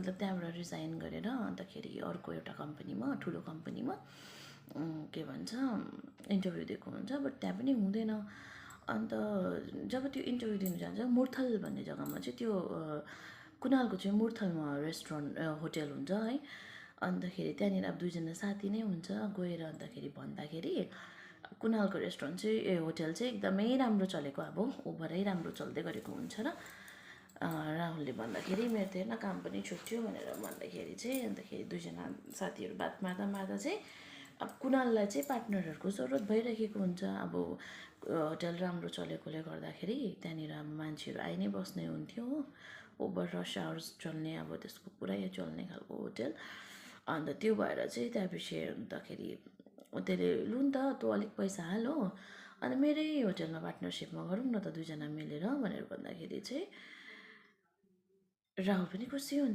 मतलब त्यहाँबाट रिजाइन गरेर अन्तखेरि अर्को एउटा कम्पनीमा ठुलो कम्पनीमा के भन्छ इन्टरभ्यू दिएको हुन्छ बट त्यहाँ पनि हुँदैन। अन्त जब त्यो इन्टरभ्यू दिनु जान्छ मुरथल भन्ने जग्गामा चाहिँ त्यो कुनालको चाहिँ मुरथलमा रेस्टुरेन्ट होटेल हुन्छ है। अन्तखेरि त्यहाँनिर अब दुईजना साथी नै हुन्छ गएर अन्तखेरि भन्दाखेरि कुनालको रेस्टुरेन्ट चाहिँ होटेल चाहिँ एकदमै राम्रो चलेको अब ओभरै राम्रो चल्दै गरेको हुन्छ र राहुलले भन्दाखेरि मेरो त हेर्न काम पनि छुट्यो भनेर भन्दाखेरि चाहिँ अन्तखेरि दुईजना साथीहरू बात मार्दा मार्दा चाहिँ अब कुनाललाई चाहिँ पार्टनरहरूको जरुरत भइरहेको हुन्छ। अब होटेल राम्रो चलेकोले गर्दाखेरि त्यहाँनिर अब मान्छेहरू आइ नै बस्ने हुन्थ्यो हो। ओभर रस आवर्स चल्ने अब त्यसको पुरै चल्ने खालको होटेल। अन्त त्यो भएर चाहिँ त्यहाँपछि अन्तखेरि त्यसले लु नि त तँ अलिक पैसा हाल हो अन्त मेरै होटेलमा पार्टनरसिपमा गरौँ न त दुईजना मिलेर भनेर भन्दाखेरि चाहिँ राहुल पनि खुसी हुन्छ।